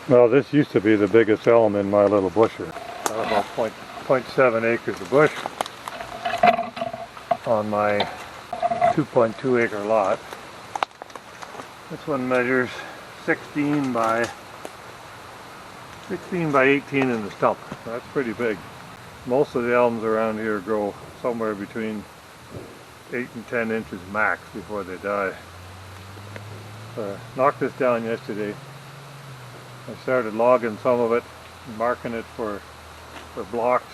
Well, this used to be the biggest elm in my little bush here. About 0.7 acres of bush on my 2.2 acre lot. This one measures 16 by 18 in the stump. That's pretty big. Most of the elms around here grow somewhere between 8 and 10 inches max before they die. So I knocked this down yesterday. I started logging some of it, marking it for blocks.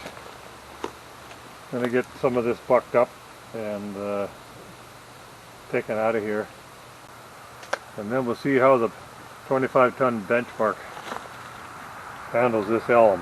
Then I get some of this bucked up and taken out of here. And then we'll see how the 25-ton benchmark handles this elm.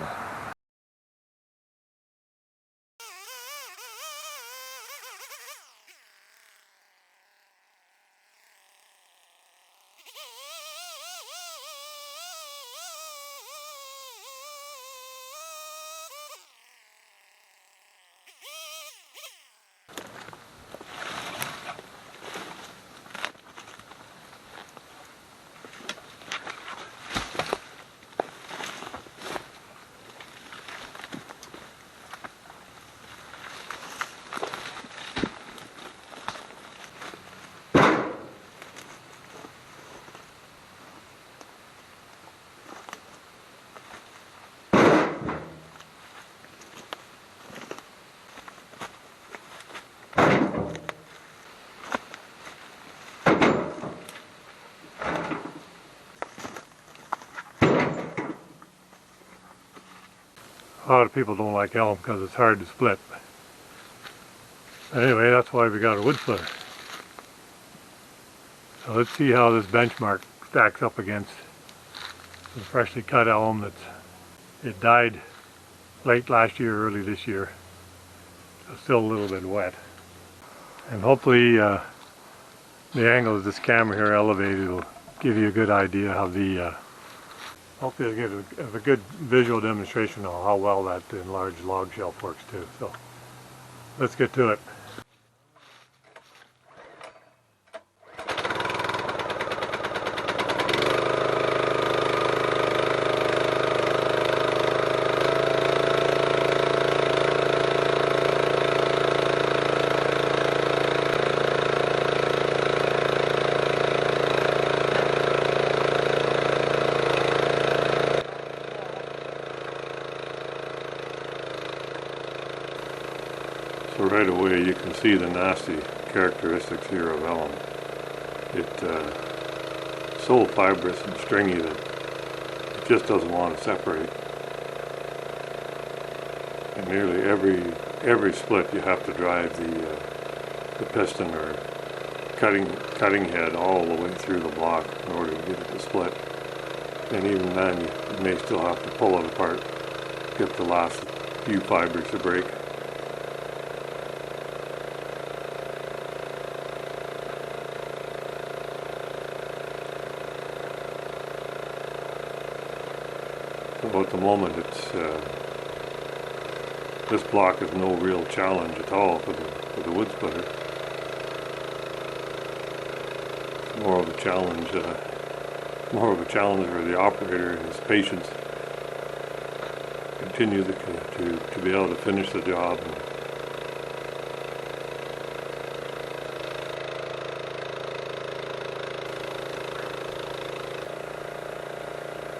A lot of people don't like elm because it's hard to split. Anyway, that's why we got a wood splitter. So let's see how this benchmark stacks up against the freshly cut elm it died late last year, early this year. So still a little bit wet. And hopefully the angle of this camera here elevated will give you a good idea how hopefully it'll give a good visual demonstration of how well that enlarged log shelf works too. So let's get to it. So right away you can see the nasty characteristics here of elm. It's so fibrous and stringy that it just doesn't want to separate. And nearly every split you have to drive the piston or cutting head all the way through the block in order to get it to split. And even then you may still have to pull it apart, get the last few fibers to break. So at the moment this block is no real challenge at all for the wood splitter. It's more of a challenge for the operator and his patience to continue to be able to finish the job.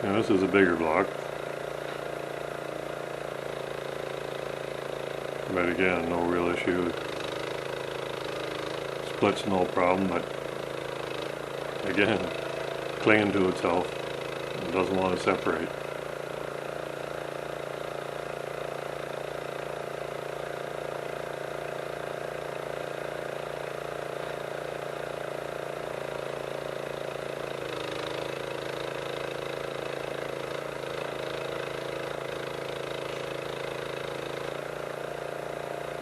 And this is a bigger block. But again, no real issue. Split's no problem, but again, clinging to itself and doesn't want to separate.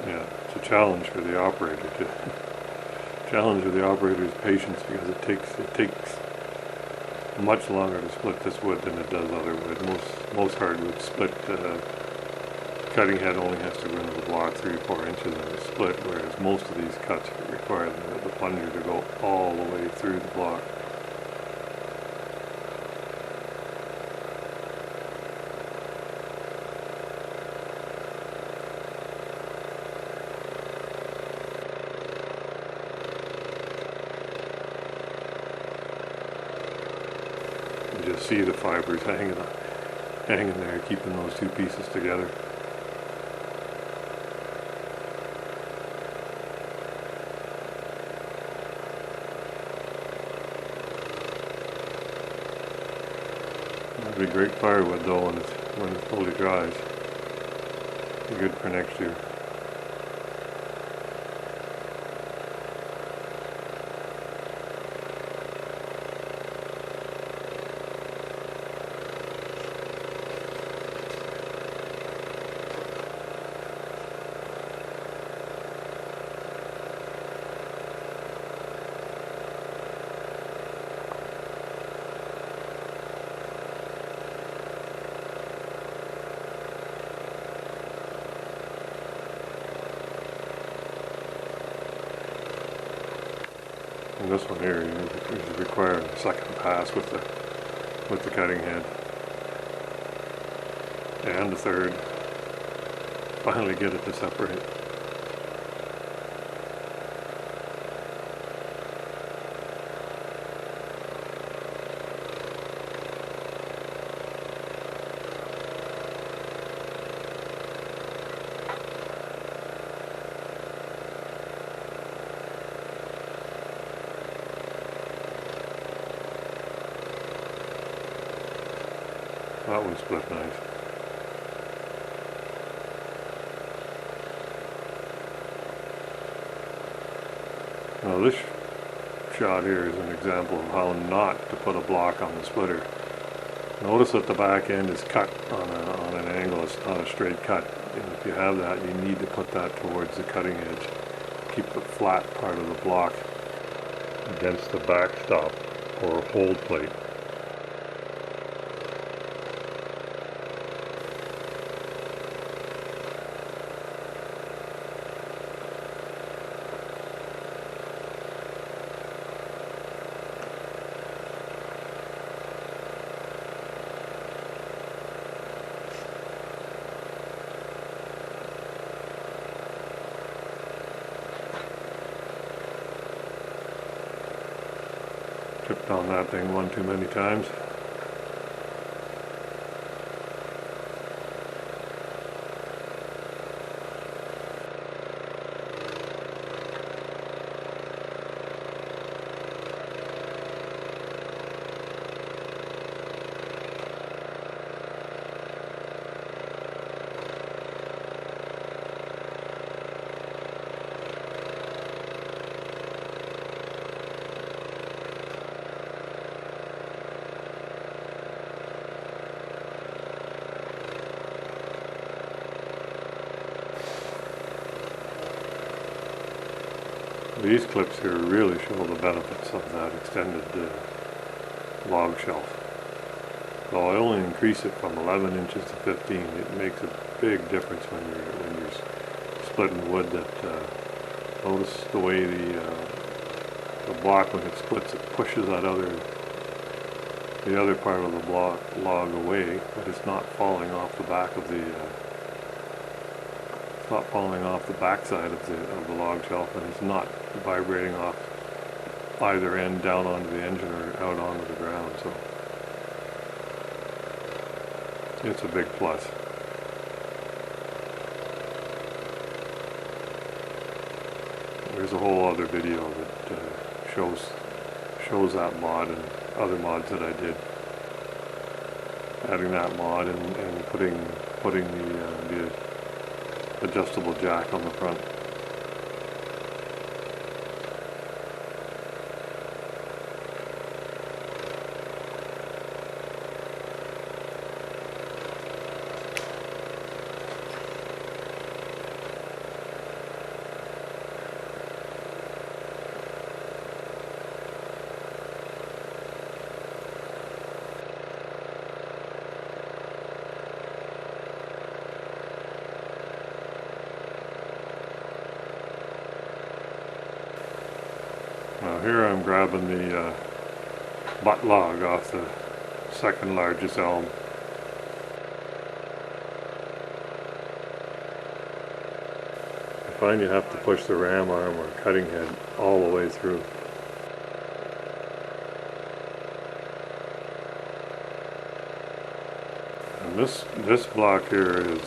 Yeah, it's a challenge for the operator challenge with the operator's patience, because it takes much longer to split this wood than it does other wood. Most hardwood split cutting head only has to go into the block 3 or 4 inches of the split, whereas most of these cuts require the plunger to go all the way through the block. just see the fibers hanging there, keeping those two pieces together. That'd be great firewood though when it fully dries. Be good for next year. And this one here, you require a second pass with the cutting head, and a third. Finally get it to separate. That one split nice. Now this shot here is an example of how not to put a block on the splitter. Notice that the back end is cut on an angle, it's not a straight cut. And if you have that, you need to put that towards the cutting edge. Keep the flat part of the block against the backstop or hold plate. Tripped on that thing one too many times. These clips here really show the benefits of that extended log shelf. So I only increase it from 11 inches to 15. It makes a big difference when you're splitting wood. Notice the way the block, when it splits, it pushes the other part of the log away, but it's not falling off the back of the backside of the log shelf, and it's not vibrating off either end down onto the engine or out onto the ground. So it's a big plus. There's a whole other video that shows that mod and other mods that I did. Adding that mod and putting the adjustable jack on the front. Now here I'm grabbing the butt log off the second largest elm. I find you have to push the ram arm or cutting head all the way through. And this block here is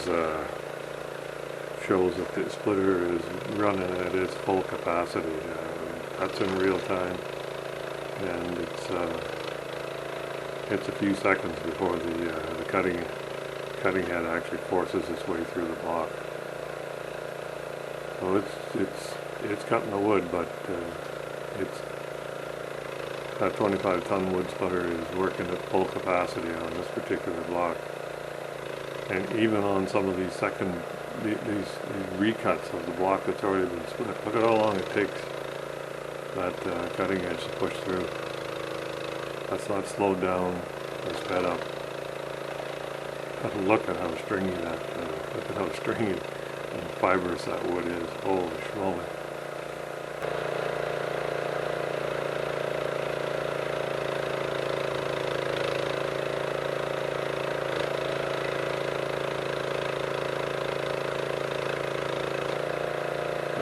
shows that the splitter is running at its full capacity. That's in real time, and it's a few seconds before the cutting head actually forces its way through the block. So it's cutting the wood, but that 25-ton wood splitter is working at full capacity on this particular block. And even on some of these these recuts of the block that's already been split, look at how long it takes that cutting edge to push through. That's not slowed down or sped up. Look at how stringy look at how stringy and fibrous that wood is. Holy schmoly.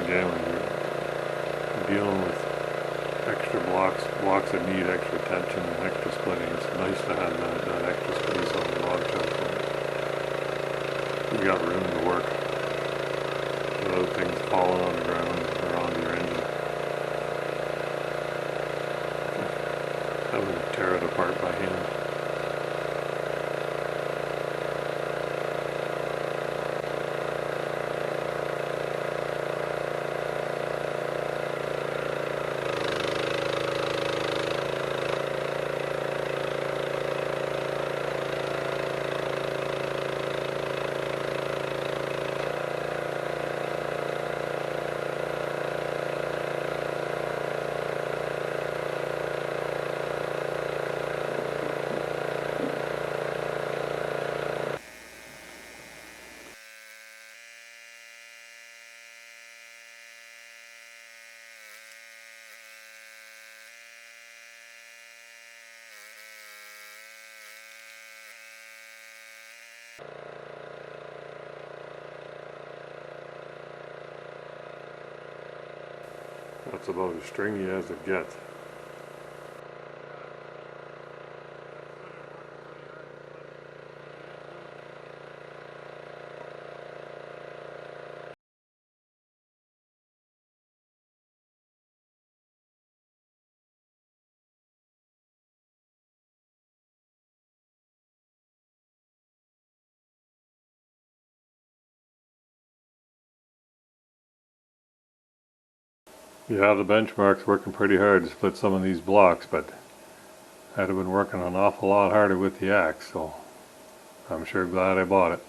Again, when you're dealing with extra blocks that need extra tension and extra splitting, it's nice to have that extra space on the log chuck. You got room to work without things falling on the ground or onto your engine. Having to tear it apart by hand. That's about as stringy as it gets. Yeah, the benchmark's working pretty hard to split some of these blocks, but I'd have been working an awful lot harder with the axe, so I'm sure glad I bought it.